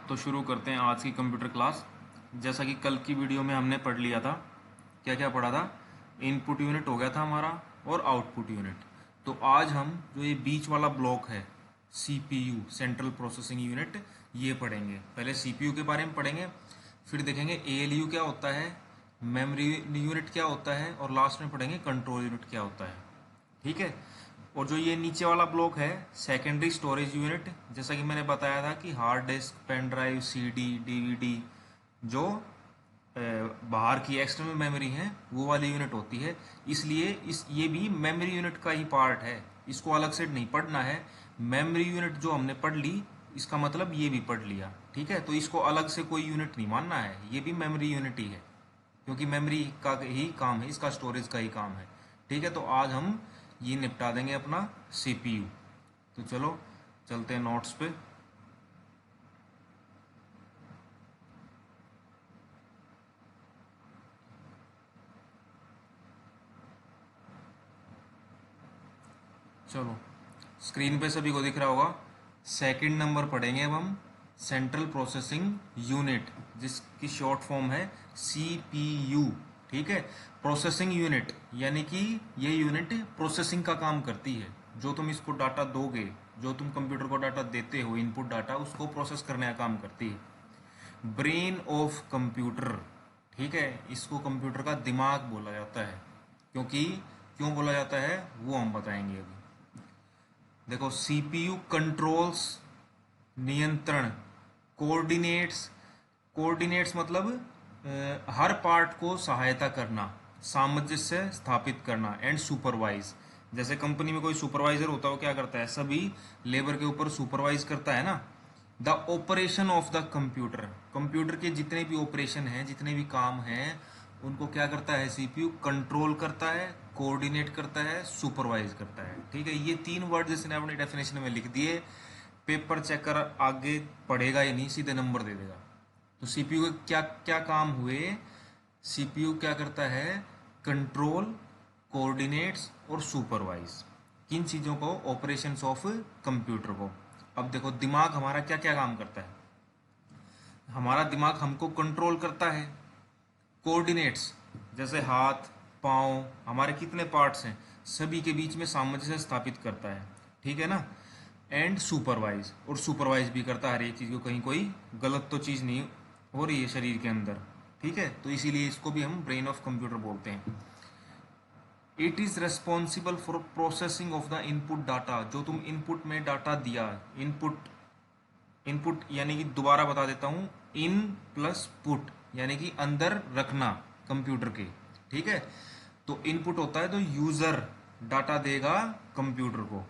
तो शुरू करते हैं आज की कंप्यूटर क्लास। जैसा कि कल की वीडियो में हमने पढ़ लिया था, क्या क्या पढ़ा था। इनपुट यूनिट हो गया था हमारा और आउटपुट यूनिट। तो आज हम जो ये बीच वाला ब्लॉक है, सीपीयू सेंट्रल प्रोसेसिंग यूनिट, ये पढ़ेंगे। पहले सीपीयू के बारे में पढ़ेंगे, फिर देखेंगे एएलयू क्या होता है, मेमोरी यूनिट क्या होता है, और लास्ट में पढ़ेंगे कंट्रोल यूनिट क्या होता है। ठीक है। और जो ये नीचे वाला ब्लॉक है, सेकेंडरी स्टोरेज यूनिट, जैसा कि मैंने बताया था कि hard disk, pen drive, CD, DVD, जो बाहर की एक्सटर्नल मेमोरी है, वो वाली यूनिट होती है। इसलिए ये भी मेमोरी यूनिट का ही पार्ट है, इसको अलग से नहीं पढ़ना है। मेमोरी यूनिट जो हमने पढ़ ली, इसका मतलब ये भी पढ़ लिया। ठीक है, तो इसको अलग से कोई यूनिट नहीं मानना है, ये भी मेमोरी यूनिट ही है, क्योंकि मेमोरी का ही काम है, इसका स्टोरेज का ही काम है। ठीक है, तो आज हम ये निपटा देंगे अपना सीपीयू। तो चलो चलते हैं नोट्स पे। चलो, स्क्रीन पे सभी को दिख रहा होगा। सेकंड नंबर पढ़ेंगे अब हम, सेंट्रल प्रोसेसिंग यूनिट, जिसकी शॉर्ट फॉर्म है सीपीयू। ठीक है, प्रोसेसिंग यूनिट यानी कि ये यूनिट प्रोसेसिंग का काम करती है। जो तुम इसको डाटा दोगे, जो तुम कंप्यूटर को डाटा देते हो, इनपुट डाटा, उसको प्रोसेस करने का काम करती है। ब्रेन ऑफ कंप्यूटर, ठीक है, इसको कंप्यूटर का दिमाग बोला जाता है। क्योंकि क्यों बोला जाता है वो हम बताएंगे अभी। देखो, सीपीयू कंट्रोल्स, नियंत्रण, कोऑर्डिनेट्स, कोऑर्डिनेट्स मतलब हर पार्ट को सहायता करना, सामंजस्य स्थापित करना, एंड सुपरवाइज। जैसे कंपनी में कोई सुपरवाइजर होता है, वो क्या करता है, सभी लेबर के ऊपर सुपरवाइज करता है ना। The operation of the computer, computer के जितने भी ऑपरेशन हैं, जितने भी काम हैं, उनको क्या करता है सीपीयू, कंट्रोल करता है, कोऑर्डिनेट करता है, सुपरवाइज करता है। ठीक है, ये तीन वर्ड जिसने अपनी डेफिनेशन में लिख दिए, पेपर चेकर आगे पढ़ेगा ही नहीं, सीधे नंबर दे देगा। तो सीपीयू के क्या क्या काम हुए। सीपीयू क्या करता है, कंट्रोल, कोऑर्डिनेट्स और सुपरवाइज, किन चीज़ों को, ऑपरेशंस ऑफ कंप्यूटर को। अब देखो, दिमाग हमारा क्या क्या काम करता है। हमारा दिमाग हमको कंट्रोल करता है। कोऑर्डिनेट्स, जैसे हाथ, पाँव, हमारे कितने पार्ट्स हैं, सभी के बीच में सामंजस्य स्थापित करता है। ठीक है ना। एंड सुपरवाइज, और सुपरवाइज भी करता है हर एक चीज़ को, कहीं कोई गलत तो चीज़ नहीं हो रही है शरीर के अंदर। ठीक है, तो इसीलिए इसको भी हम ब्रेन ऑफ कंप्यूटर बोलते हैं। It is responsible for processing of the input data, जो तुम इनपुट में डाटा दिया। इनपुट, इनपुट यानी कि दोबारा बता देता हूँ, इन प्लस पुट यानी कि अंदर रखना कंप्यूटर के। ठीक है, तो इनपुट होता है तो यूजर डाटा देगा कंप्यूटर को,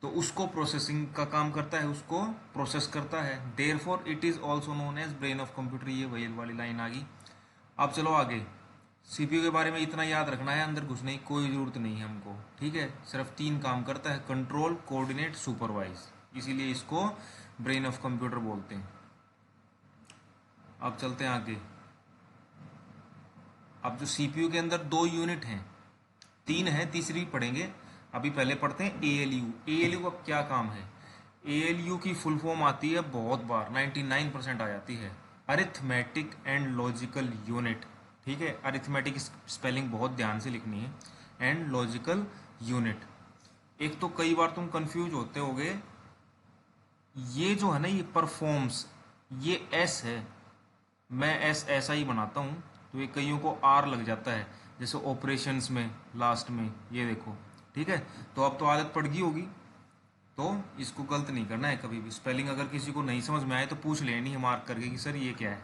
तो उसको प्रोसेसिंग का काम करता है, उसको प्रोसेस करता है। Therefore it is also known as brain of computer. ये वही वाली लाइन आ गई। अब चलो आगे। सीपीयू के बारे में इतना याद रखना है, अंदर घुसने की कोई ज़रूरत नहीं है हमको। ठीक है, सिर्फ तीन काम करता है, कंट्रोल, कोऑर्डिनेट, सुपरवाइज, इसीलिए इसको ब्रेन ऑफ कंप्यूटर बोलते हैं। अब चलते हैं आगे। अब जो सीपीयू के अंदर दो यूनिट हैं, तीन है, तीसरी पढ़ेंगे। अभी पहले पढ़ते हैं एएलयू। एएलयू का क्या काम है। एएलयू की फुल फॉर्म आती है, बहुत बार 99% आ जाती है, अरिथमेटिक एंड लॉजिकल यूनिट। ठीक है, अरिथमेटिक स्पेलिंग बहुत ध्यान से लिखनी है, एंड लॉजिकल यूनिट। एक तो कई बार तुम कंफ्यूज होते होगे, ये जो है ना, ये परफॉर्म्स, ये एस है, मैं एस ऐसा ही बनाता हूँ, तो ये कईयों को आर लग जाता है, जैसे ऑपरेशंस में लास्ट में ये देखो। ठीक है, तो अब तो आदत पड़ गई होगी, तो इसको गलत नहीं करना है कभी भी। स्पेलिंग अगर किसी को नहीं समझ में आए तो पूछ लेनी है मार्क करके कि सर ये क्या है।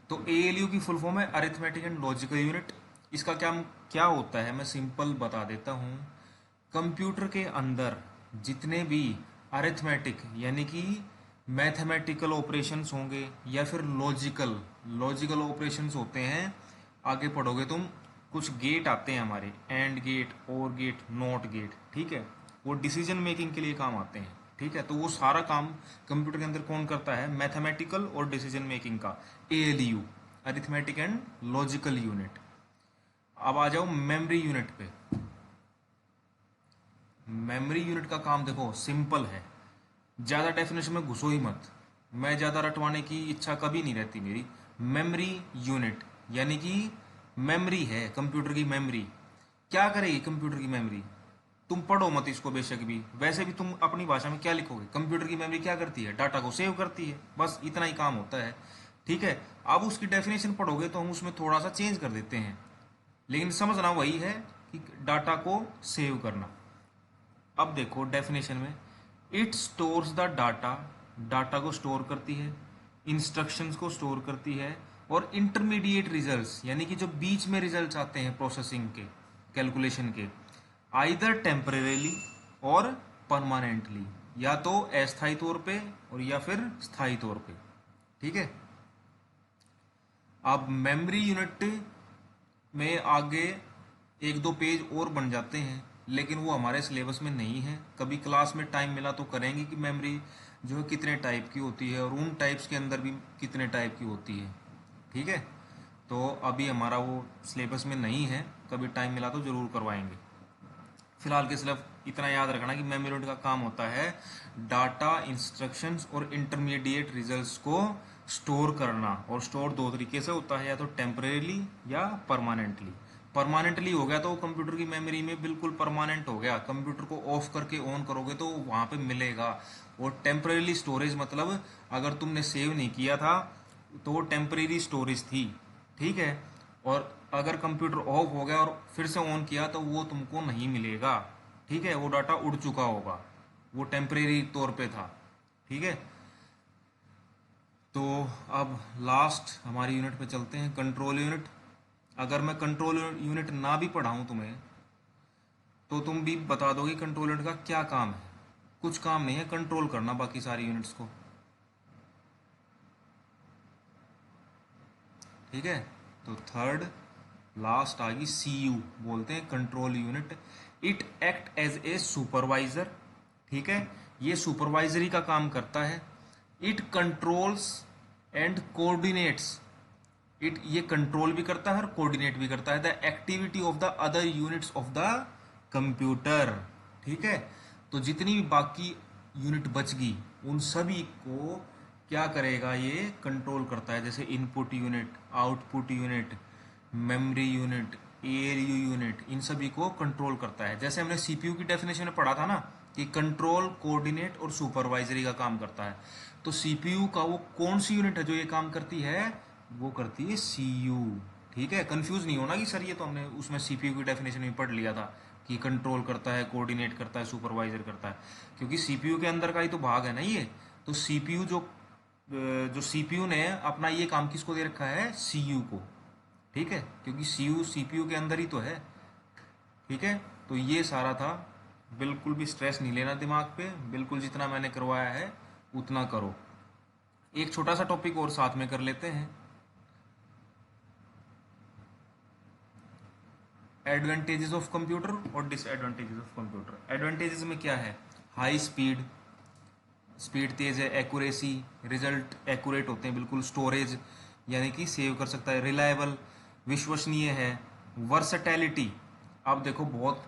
तो एएलयू की फुल फॉर्म है अरिथमेटिक एंड लॉजिकल यूनिट। इसका क्या क्या होता है, मैं सिंपल बता देता हूँ। कंप्यूटर के अंदर जितने भी अरिथमेटिक यानी कि मैथमेटिकल ऑपरेशंस होंगे, या फिर लॉजिकल लॉजिकल ऑपरेशंस होते हैं, आगे पढ़ोगे तुम, कुछ गेट आते हैं हमारे, एंड गेट, और गेट, नॉट गेट। ठीक है, वो डिसीजन मेकिंग के लिए काम आते हैं। ठीक है, तो वो सारा काम कंप्यूटर के अंदर कौन करता है, मैथमेटिकल और डिसीजन मेकिंग का, ALU, arithmetic and logical unit. अब आ जाओ मेमोरी यूनिट पे। मेमोरी यूनिट का काम देखो सिंपल है, ज़्यादा डेफिनेशन में घुसो ही मत। मैं ज़्यादा रटवाने की इच्छा कभी नहीं रहती मेरी। मेमोरी यूनिट, यानी कि मेमोरी है कंप्यूटर की मेमोरी। क्या करेगी कंप्यूटर की मेमोरी? तुम पढ़ो मत इसको बेशक भी, वैसे भी तुम अपनी भाषा में क्या लिखोगे? कंप्यूटर की मेमोरी क्या करती है? डाटा को सेव करती है, बस इतना ही काम होता है। ठीक है। अब उसकी डेफिनेशन पढ़ोगे तो हम उसमें थोड़ा सा चेंज कर देते हैं, लेकिन समझना वही है कि डाटा को सेव करना। अब देखो डेफिनेशन में, it stores the data, data को स्टोर करती है, इंस्ट्रक्शंस को स्टोर करती है, और इंटरमीडिएट रिजल्ट्स, यानी कि जो बीच में रिजल्ट्स आते हैं प्रोसेसिंग के, कैलकुलेशन के, आइदर टेम्परेली और परमानेंटली, या तो अस्थायी तौर पे और या फिर स्थायी तौर पे। ठीक है। अब मेमोरी यूनिट में आगे एक दो पेज और बन जाते हैं, लेकिन वो हमारे सिलेबस में नहीं है। कभी क्लास में टाइम मिला तो करेंगे कि मेमोरी जो है कितने टाइप की होती है और उन टाइप्स के अंदर भी कितने टाइप की होती है। ठीक है। तो अभी हमारा वो सिलेबस में नहीं है, कभी टाइम मिला तो ज़रूर करवाएंगे। फिलहाल के सिर्फ इतना याद रखना कि मेमोरी यूनिट का काम होता है डाटा, इंस्ट्रक्शंस और इंटरमीडिएट रिजल्ट्स को स्टोर करना। और स्टोर दो तरीके से होता है, या तो टेम्परेली या परमानेंटली। परमानेंटली हो गया तो कंप्यूटर की मेमोरी में बिल्कुल परमानेंट हो गया, कंप्यूटर को ऑफ करके ऑन करोगे तो वहाँ पे मिलेगा। और टेम्परेली स्टोरेज मतलब अगर तुमने सेव नहीं किया था तो वो टेम्परेरी स्टोरेज थी। ठीक है। और अगर कंप्यूटर ऑफ हो गया और फिर से ऑन किया तो वो तुमको नहीं मिलेगा। ठीक है। वो डाटा उड़ चुका होगा, वो टेम्परेरी तौर पे था। ठीक है। तो अब लास्ट हमारी यूनिट पे चलते हैं, कंट्रोल यूनिट। अगर मैं कंट्रोल यूनिट ना भी पढ़ाऊँ तुम्हें तो तुम भी बता दोगे कंट्रोल यूनिट का क्या काम है। कुछ काम नहीं है, कंट्रोल करना बाकी सारी यूनिट्स को। ठीक है। तो थर्ड लास्ट आ गई सी यू, बोलते हैं control unit. It act as a supervisor. ठीक है। ये सुपरवाइजरी का काम करता है। It controls and coordinates, it ये कंट्रोल भी करता है और कोऑर्डिनेट भी करता है the activity of the other units of the computer. ठीक है। तो जितनी भी बाकी यूनिट बच गई उन सभी को क्या करेगा, ये कंट्रोल करता है। जैसे input unit, output unit, memory unit, ALU unit, इन सभी को कंट्रोल करता है। जैसे हमने सीपीयू की डेफिनेशन में पढ़ा था ना कि कंट्रोल, कोऑर्डिनेट और सुपरवाइजरी का काम करता है। तो सीपीयू का वो कौन सी यूनिट है जो ये काम करती है? वो करती है सीयू। ठीक है। कंफ्यूज नहीं होना कि सर ये तो हमने उसमें सीपीयू की डेफिनेशन में पढ़ लिया था कि कंट्रोल करता है, कोऑर्डिनेट करता है, सुपरवाइजर करता है, क्योंकि सीपीयू के अंदर का ही तो भाग है ना ये। तो सीपीयू जो सीपीयू ने अपना ये काम किसको दे रखा है? सीयू को। ठीक है। क्योंकि सीयू सीपीयू के अंदर ही तो है। ठीक है। तो ये सारा था, बिल्कुल भी स्ट्रेस नहीं लेना दिमाग पे, बिल्कुल जितना मैंने करवाया है उतना करो। एक छोटा सा टॉपिक और साथ में कर लेते हैं, एडवांटेजेस ऑफ कंप्यूटर और डिसएडवांटेजेस ऑफ कंप्यूटर। एडवांटेजेस में क्या है? हाई स्पीड, स्पीड तेज है, एक्यूरेसी, रिजल्ट एक्यूरेट होते हैं बिल्कुल, स्टोरेज यानी कि सेव कर सकता है, रिलायबल, विश्वसनीय है, वर्सेटैलिटी। अब देखो बहुत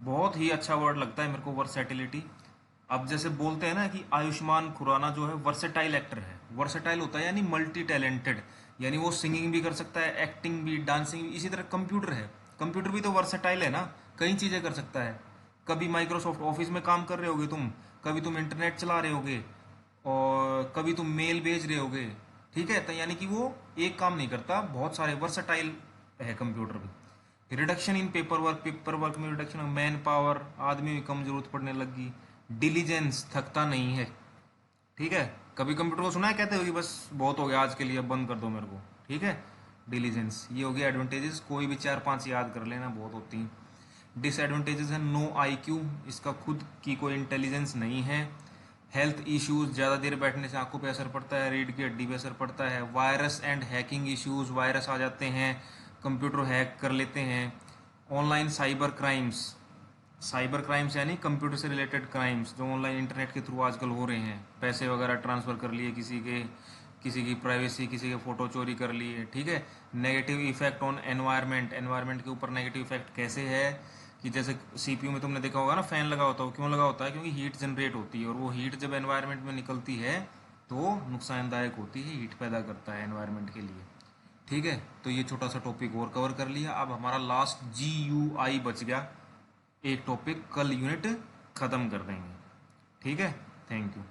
बहुत ही अच्छा वर्ड लगता है मेरे को वर्सेटिलिटी। अब जैसे बोलते हैं ना कि आयुष्मान खुराना जो है वर्सेटाइल एक्टर है। वर्सेटाइल होता है यानी मल्टी टैलेंटेड, यानी वो सिंगिंग भी कर सकता है, एक्टिंग भी, डांसिंग भी। इसी तरह कंप्यूटर है, कंप्यूटर भी तो वर्सेटाइल है ना, कई चीज़ें कर सकता है। कभी माइक्रोसॉफ्ट ऑफिस में काम कर रहे होगे तुम, कभी तुम इंटरनेट चला रहे होगे, और कभी तुम मेल भेज रहे होगे। ठीक है। तो यानी कि वो एक काम नहीं करता, बहुत सारे वर्सेटाइल है कंप्यूटर भी। Reduction in paper work, paper work में रिडक्शन, मैन पावर, आदमी की कम जरूरत पड़ने लगी। डिलीजेंस, थकता नहीं है। ठीक है। कभी कंप्यूटर को सुना है कहते हो कि बस बहुत हो गया आज के लिए, अब बंद कर दो मेरे को। ठीक है। डिलीजेंस, ये हो गया एडवांटेजेस, कोई भी 4-5 याद कर लेना, बहुत होती हैं। डिसएडवांटेजेस है नो आईक्यू, इसका खुद की कोई इंटेलिजेंस नहीं है। हेल्थ इश्यूज, ज़्यादा देर बैठने से आंखों पे असर पड़ता है, रीढ़ की हड्डी पे असर पड़ता है। Virus and hacking issues, virus आ जाते हैं, कंप्यूटर हैक कर लेते हैं। Online cyber crimes, cyber crimes यानी कंप्यूटर से रिलेटेड क्राइम्स जो ऑनलाइन इंटरनेट के थ्रू आजकल हो रहे हैं, पैसे वगैरह ट्रांसफ़र कर लिए किसी के, किसी की प्राइवेसी, किसी के फ़ोटो चोरी कर लिए। ठीक है। Negative effect on environment, environment के ऊपर नेगेटिव इफेक्ट कैसे है कि जैसे सीपीयू में तुमने देखा होगा ना, फ़ैन लगा होता है, क्यों लगा होता है? क्योंकि हीट जनरेट होती है, और वो हीट जब एनवायरनमेंट में निकलती है तो नुकसानदायक होती है, हीट पैदा करता है एनवायरनमेंट के लिए। ठीक है, तो ये छोटा सा टॉपिक और कवर कर लिया। अब हमारा लास्ट GUI बच गया एक टॉपिक, कल यूनिट ख़त्म कर देंगे। ठीक है, थैंक यू।